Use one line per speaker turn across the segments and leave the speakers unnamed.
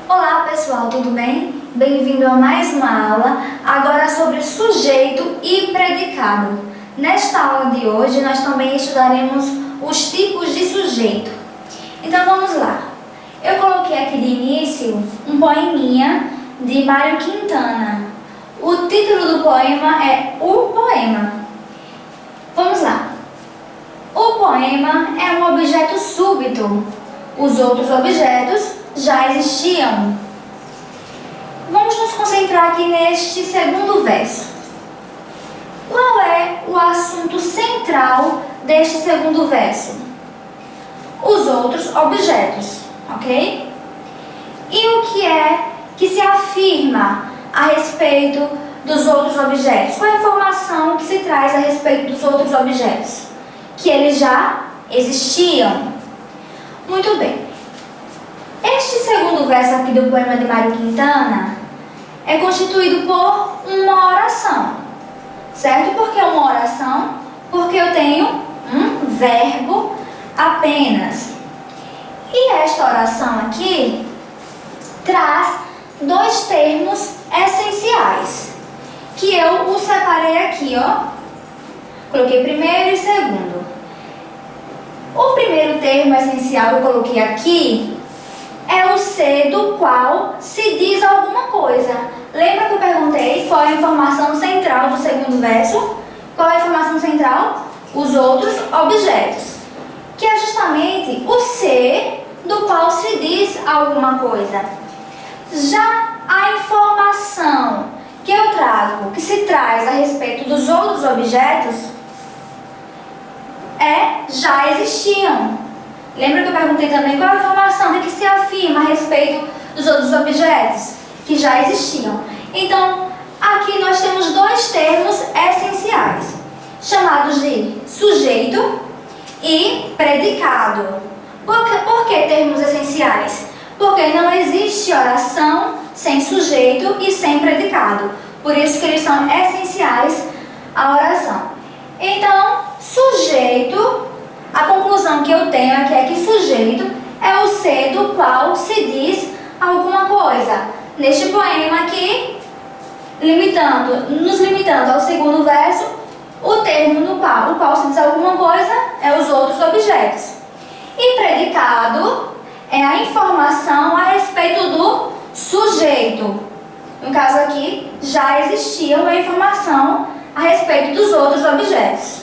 Olá pessoal, tudo bem? Bem-vindo a mais uma aula, agora sobre sujeito e predicado. Nesta aula de hoje nós também estudaremos os tipos de sujeito. Então vamos lá. Eu coloquei aqui de início um poeminha de Mário Quintana. O título do poema é O Poema. Vamos lá. O poema é um objeto súbito. Os outros objetos já existiam. Vamos nos concentrar aqui neste segundo verso. Qual é o assunto central deste segundo verso? Os outros objetos, ok? E o que é que se afirma a respeito dos outros objetos? Qual é a informação que se traz a respeito dos outros objetos? Que eles já existiam. Muito bem. Este segundo verso aqui do poema de Mário Quintana é constituído por uma oração, certo? Por que uma oração? Porque eu tenho um verbo apenas. E esta oração aqui traz dois termos essenciais, que eu os separei aqui, ó. Coloquei primeiro e segundo. O primeiro termo essencial que eu coloquei aqui é o ser do qual se diz alguma coisa. Lembra que eu perguntei qual é a informação central do segundo verso? Qual é a informação central? Os outros objetos. Que é justamente o ser do qual se diz alguma coisa. Já a informação que eu trago, que se traz a respeito dos outros objetos, já existiam. Lembra que eu perguntei também qual é a informação que se afirma a respeito dos outros objetos? Que já existiam. Então, aqui nós temos dois termos essenciais, chamados de sujeito e predicado. Por que termos essenciais? Porque não existe oração sem sujeito e sem predicado. Por isso que eles são essenciais à oração. Então, sujeito, a conclusão que eu tenho aqui é que sujeito é o ser do qual se diz alguma coisa. Neste poema aqui, nos limitando ao segundo verso, o termo no qual se diz alguma coisa é os outros objetos. E predicado é a informação a respeito do sujeito. No caso aqui, já existia uma informação a respeito dos outros objetos.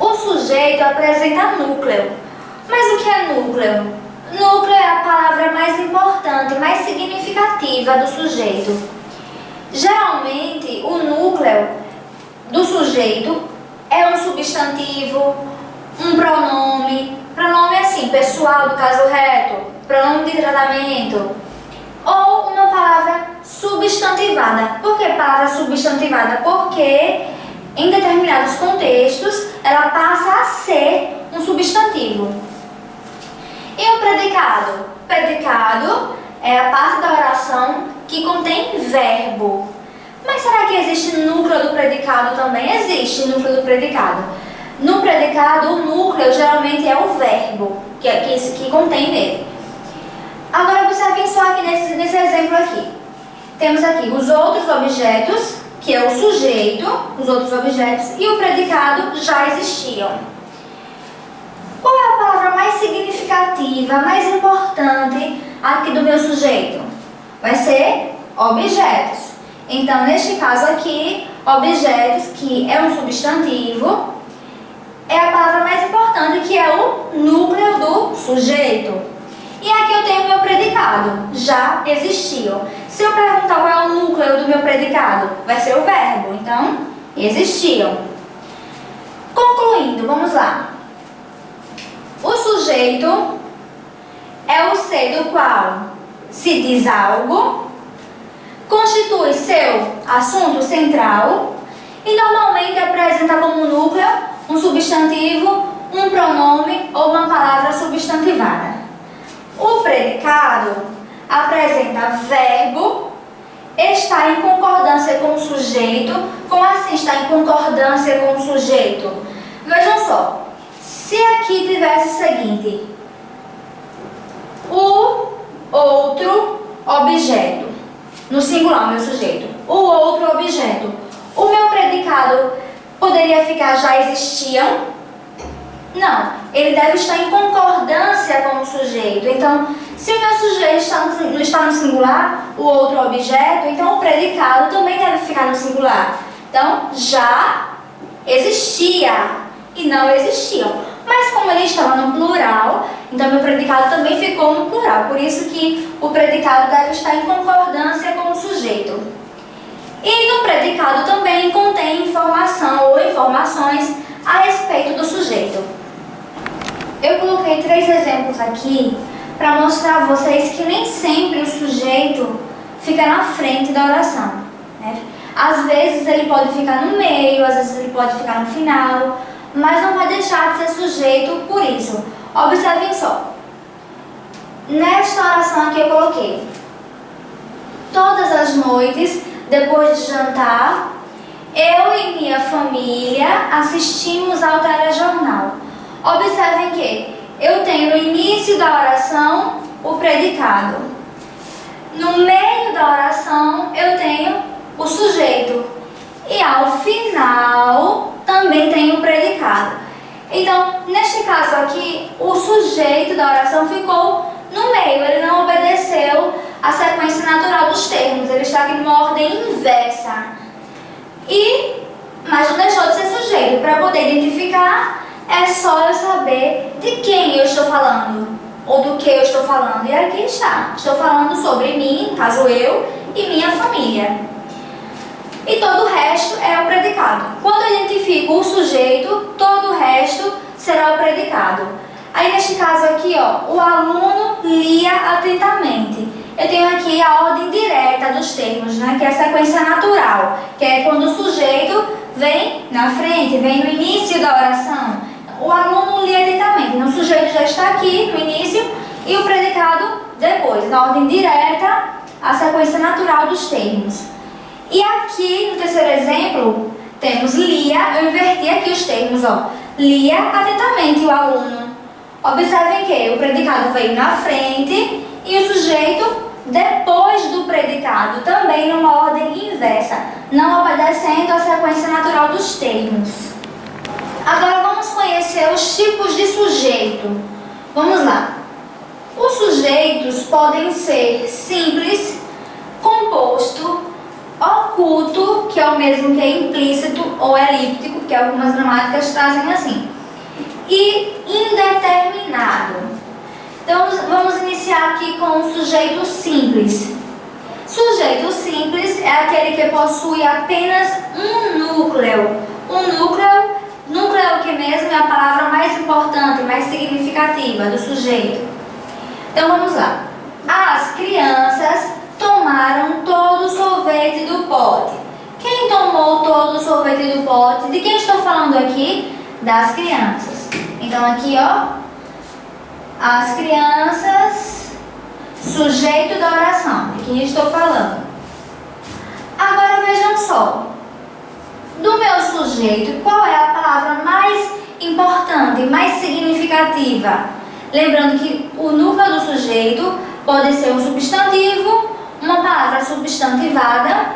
O sujeito apresenta núcleo. Mas o que é núcleo? Núcleo é a palavra mais importante, mais significativa do sujeito. Geralmente, o núcleo do sujeito é um substantivo, um pronome assim, pessoal do caso reto, pronome de tratamento, ou uma palavra substantivada. Por que palavra substantivada? Porque em determinados contextos, ela passa a ser um substantivo. E o predicado? Predicado é a parte da oração que contém verbo. Mas será que existe núcleo do predicado também? Existe núcleo do predicado. No predicado, o núcleo geralmente é o verbo que contém nele. Agora, observem só aqui nesse exemplo aqui. Temos aqui os outros objetos, que é o sujeito, os outros objetos, e o predicado já existiam. Qual é a palavra mais significativa, mais importante aqui do meu sujeito? Vai ser objetos. Então, neste caso aqui, objetos, que é um substantivo, é a palavra mais importante, que é o núcleo do sujeito. E aqui eu tenho o meu predicado, já existiu. Se eu perguntar qual é o núcleo do meu predicado, vai ser o verbo. Então, existiam. Concluindo, vamos lá. O sujeito é o ser do qual se diz algo, constitui seu assunto central e normalmente apresenta como núcleo um substantivo, um pronome ou uma palavra substantivada. O predicado apresenta verbo, está em concordância com o sujeito. Como assim está em concordância com o sujeito? Vejam só, se aqui tivesse o seguinte: o outro objeto. No singular, meu sujeito. O outro objeto. O meu predicado poderia ficar já existiam? Não. Ele deve estar em concordância com o sujeito. Então, se o meu sujeito está no singular, o outro objeto, então o predicado também deve ficar no singular. Então, já existia e não existiam. Mas como ele estava no plural, então meu predicado também ficou no plural. Por isso que o predicado deve estar em concordância com o sujeito. E no predicado também contém informação ou informações a respeito do sujeito. Eu coloquei 3 exemplos aqui para mostrar a vocês que nem sempre o sujeito fica na frente da oração, né? Às vezes ele pode ficar no meio, às vezes ele pode ficar no final, mas não vai deixar de ser sujeito por isso. Observem só. Nesta oração aqui eu coloquei: todas as noites, depois de jantar, eu e minha família assistimos ao telejornal. Observem que eu tenho no início da oração o predicado. No meio da oração eu tenho o sujeito. E ao final também tem o predicado. Então, neste caso aqui, o sujeito da oração ficou no meio. Ele não obedeceu a sequência natural dos termos. Ele está aqui numa ordem inversa. Mas não deixou de ser sujeito. Para poder identificar, é só eu saber de quem eu estou falando. Ou do que eu estou falando. E aqui está. Estou falando sobre mim, no caso eu, e minha família. E todo o resto é o predicado. Quando eu identifico o sujeito, todo o resto será o predicado. Aí neste caso aqui, ó, o aluno lia atentamente. Eu tenho aqui a ordem direta dos termos, né, que é a sequência natural, que é quando o sujeito vem na frente, vem no início da oração. O aluno lia atentamente. Então o sujeito já está aqui no início e o predicado depois, na ordem direta, a sequência natural dos termos. E aqui, no terceiro exemplo, temos lia. Eu inverti aqui os termos, ó. Lia atentamente o aluno. Observem que o predicado veio na frente e o sujeito depois do predicado, também numa ordem inversa, não obedecendo a sequência natural dos termos. Agora vamos conhecer os tipos de sujeito. Vamos lá. Os sujeitos podem ser simples, composto, oculto, que é o mesmo que implícito, ou elíptico, que algumas gramáticas trazem assim, e indeterminado. Então vamos iniciar aqui com o sujeito simples. Sujeito simples é aquele que possui apenas um núcleo. Núcleo é o que mesmo? É a palavra mais importante, mais significativa do sujeito. Então vamos lá. As crianças tomaram todo o sorvete do pote. Quem tomou todo o sorvete do pote? De quem estou falando aqui? Das crianças. Então aqui, ó, as crianças, sujeito da oração. De quem estou falando? Agora vejam só. Do meu sujeito, qual é a palavra mais importante, mais significativa? Lembrando que o núcleo do sujeito pode ser um substantivo, uma palavra substantivada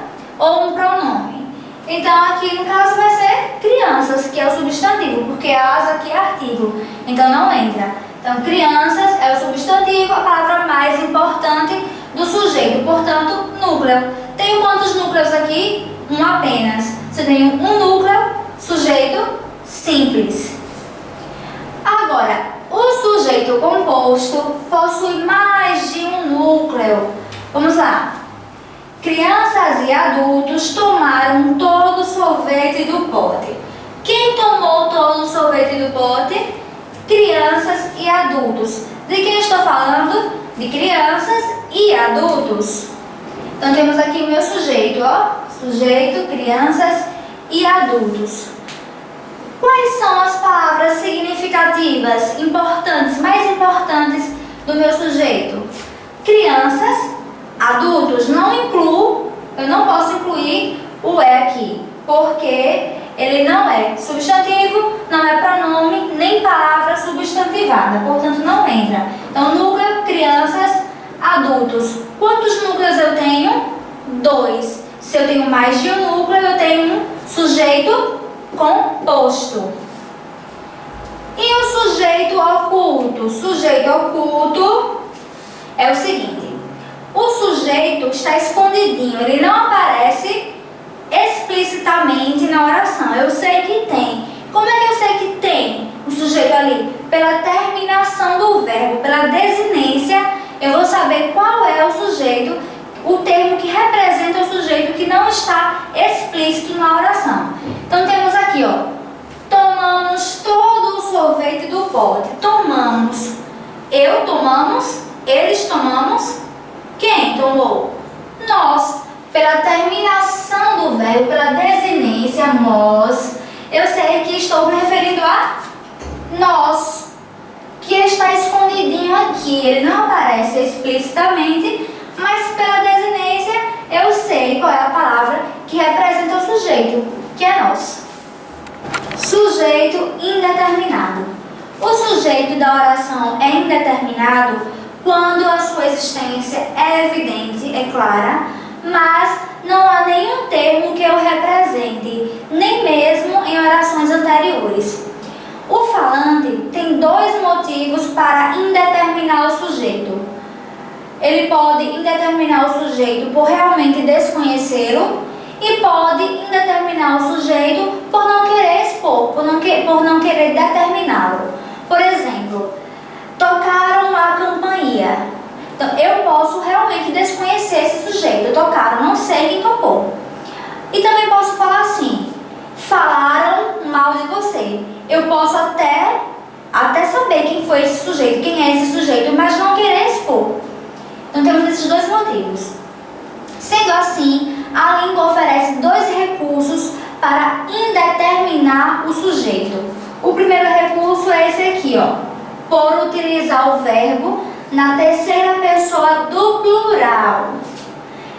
ou um pronome. Então aqui no caso vai ser crianças, que é o substantivo, porque as aqui é artigo, então não entra. Então crianças é o substantivo, a palavra mais importante do sujeito, portanto núcleo. Tenho quantos núcleos aqui? Um apenas. Você tem um núcleo, sujeito simples. Agora, o sujeito composto possui mais de um núcleo. Vamos lá. Crianças e adultos tomaram todo o sorvete do pote. Quem tomou todo o sorvete do pote? Crianças e adultos. De quem estou falando? De crianças e adultos. Então temos aqui o meu sujeito, ó. Sujeito, crianças e adultos. Quais são as palavras significativas, importantes, mais importantes do meu sujeito? Crianças, adultos, não incluo, eu não posso incluir o é aqui, porque ele não é substantivo, não é pronome, nem palavra substantivada, portanto não entra. Então, núcleo, crianças, adultos. Quantos núcleos eu tenho? 2. Se eu tenho mais de um núcleo, eu tenho um sujeito composto. E o sujeito oculto? O sujeito oculto é o seguinte: o sujeito está escondidinho, ele não aparece explicitamente na oração. Eu sei que tem. Como é que eu sei que tem o sujeito ali? Pela terminação do verbo, pela desinência, eu vou saber qual é o sujeito, o termo que representa o sujeito que não está explícito na oração. Então temos aqui, ó, tomamos todo o sorvete do pote. Tomamos. Eu tomamos, eles tomamos. Quem tomou? Nós. Pela terminação do verbo, pela desinência, nós, eu sei que estou me referindo a nós, que está escondidinho aqui. Ele não aparece explicitamente, mas pela desinência eu sei qual é a palavra que representa o sujeito, que é nós. Sujeito indeterminado. O sujeito da oração é indeterminado quando a sua existência é evidente, é clara, mas não há nenhum termo que o represente, nem mesmo em orações anteriores. O falante tem 2 motivos para indeterminar o sujeito. Ele pode indeterminar o sujeito por realmente desconhecê-lo e pode indeterminar o sujeito por não querer expor, por não querer determiná-lo. Por exemplo, tocaram a campainha. Então, eu posso realmente desconhecer esse sujeito. Tocaram, não sei quem tocou. E também posso falar assim: falaram mal de você. Eu posso até saber quem foi esse sujeito, quem é esse sujeito, mas não querer expor. Então temos esses 2 motivos. Sendo assim, a língua oferece 2 recursos para indeterminar o sujeito. O primeiro recurso é esse aqui, ó, por utilizar o verbo na terceira pessoa do plural.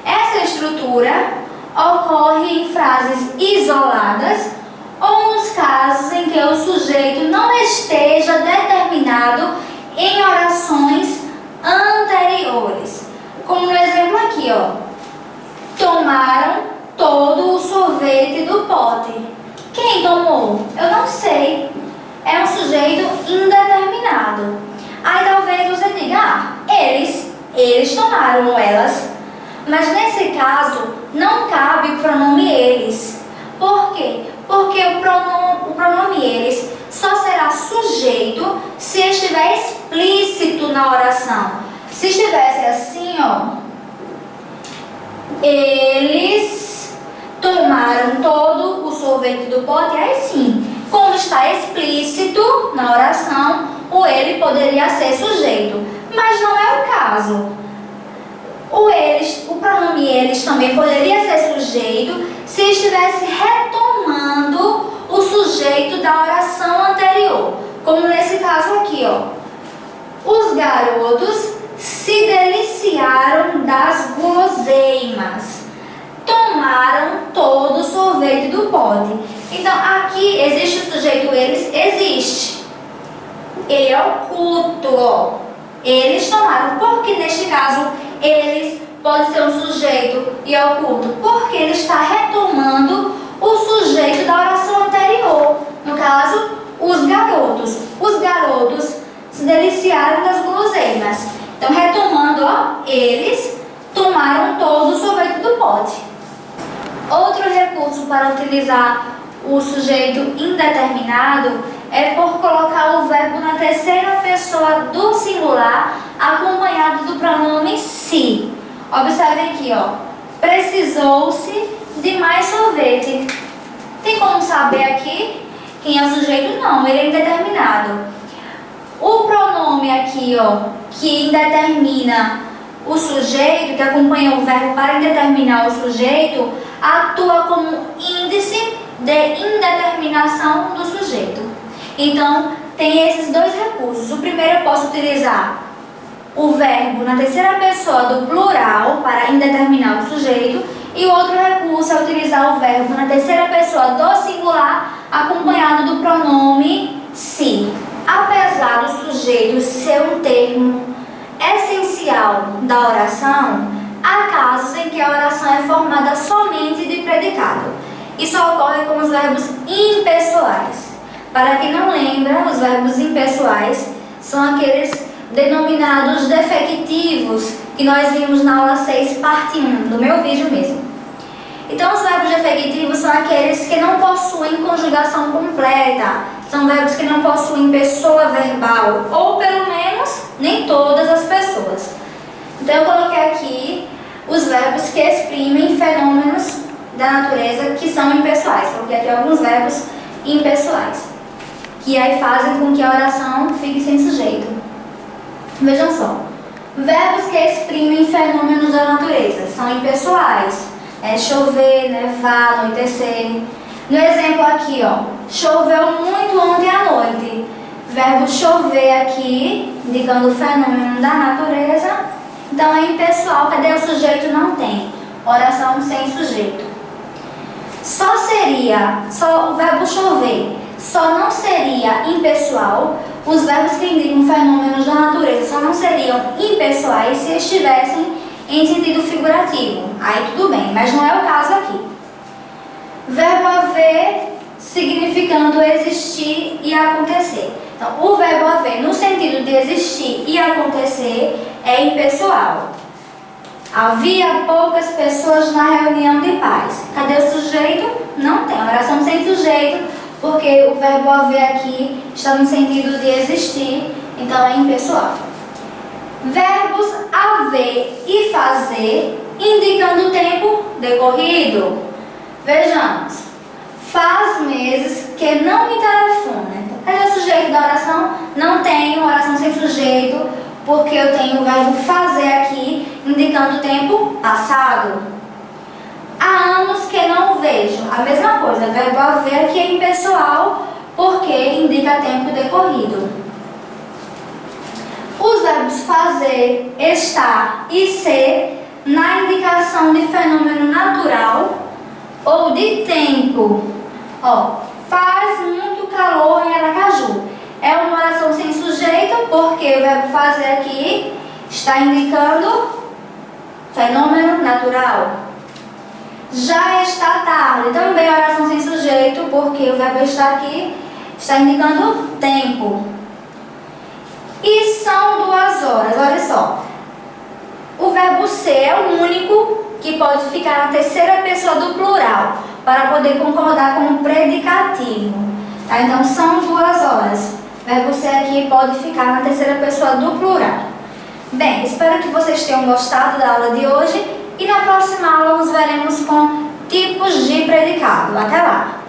Essa estrutura ocorre em frases isoladas ou nos casos em que o sujeito não esteja determinado em orações anteriores. Como no exemplo aqui, ó. Tomaram todo o sorvete do pote. Quem tomou? Eu não sei. É um sujeito indeterminado. Aí talvez você diga, eles tomaram, ou elas. Mas nesse caso, não cabe o pronome eles. Por quê? Porque o pronome eles só será sujeito se estiver explícito na oração. Se estivesse assim, ó, eles tomaram todo o sorvete do pote, aí sim. Como está explícito na oração, o ele poderia ser sujeito, mas não é o caso. O pronome eles também poderia ser sujeito se estivesse retomando o sujeito da oração anterior, como nesse caso aqui, ó. Os garotos se deliciaram das guloseimas. Tomaram todo o sorvete do pote. Então, aqui existe o sujeito eles? Existe. Ele é oculto, ó. Eles tomaram. Por que neste caso eles pode ser um sujeito e oculto? Porque ele está retomando o sujeito da oração anterior. No caso, os garotos. Os garotos se deliciaram das guloseimas. Então, retomando, ó, eles tomaram todo o sorvete do pote. Outro recurso para utilizar o sujeito indeterminado é por colocar o verbo na terceira pessoa do singular, acompanhado do pronome se. Observem aqui, ó. Precisou-se de mais sorvete. Tem como saber aqui quem é o sujeito? Não, ele é indeterminado. O pronome aqui, ó, que indetermina o sujeito, que acompanha o verbo para indeterminar o sujeito, atua como índice de indeterminação do sujeito. Então, tem esses 2 recursos. O primeiro, eu posso utilizar o verbo na terceira pessoa do plural para indeterminar o sujeito, e o outro recurso é utilizar o verbo na terceira pessoa do singular, acompanhado do pronome se. Apesar do sujeito ser um termo essencial essencial da oração, há casos em que a oração é formada somente de predicado. Isso ocorre com os verbos impessoais. Para quem não lembra, os verbos impessoais são aqueles denominados defectivos que nós vimos na aula 6, parte 1, do meu vídeo mesmo. Então, os verbos defectivos são aqueles que não possuem conjugação completa, são verbos que não possuem pessoa verbal, ou pelo menos nem todas as pessoas. Então, eu coloquei aqui os verbos que exprimem fenômenos da natureza que são impessoais. Coloquei aqui alguns verbos impessoais, que aí fazem com que a oração fique sem sujeito. Vejam só, verbos que exprimem fenômenos da natureza são impessoais. Chover, nevar, anoitecer. No exemplo aqui, ó, choveu muito ontem à noite. Verbo chover aqui, indicando o fenômeno da natureza. Então é impessoal, cadê o sujeito? Não tem. Oração sem sujeito. Só o verbo chover, só não seria impessoal. Os verbos que indicam fenômenos da natureza só não seriam impessoais se estivessem em sentido figurativo. Aí tudo bem, mas não é o caso aqui. Verbo haver significando existir e acontecer. Então, o verbo haver no sentido de existir e acontecer é impessoal. Havia poucas pessoas na reunião de paz. Cadê o sujeito? Não tem. Oração sem sujeito, porque o verbo haver aqui está no sentido de existir, então é impessoal. Verbos haver e fazer, indicando o tempo decorrido. Vejamos. Faz meses que não me telefona. Cadê o sujeito da oração? Não tenho oração sem sujeito, porque eu tenho o verbo fazer aqui, indicando o tempo passado. Há anos que não vejo. A mesma coisa, o verbo haver aqui é impessoal, porque indica tempo decorrido. Os verbos fazer, estar e ser, na indicação de fenômeno natural ou de tempo. Ó, faz muito calor em Aracaju. É uma oração sem sujeito, porque o verbo fazer aqui está indicando fenômeno natural. Já está tarde, também é oração sem sujeito, porque o verbo estar aqui está indicando tempo. E são 2 horas, olha só. O verbo ser é o único que pode ficar na terceira pessoa do plural, para poder concordar com o predicativo. Tá? Então, são 2 horas. O verbo ser aqui pode ficar na terceira pessoa do plural. Bem, espero que vocês tenham gostado da aula de hoje e na próxima aula nos veremos com tipos de predicado. Até lá!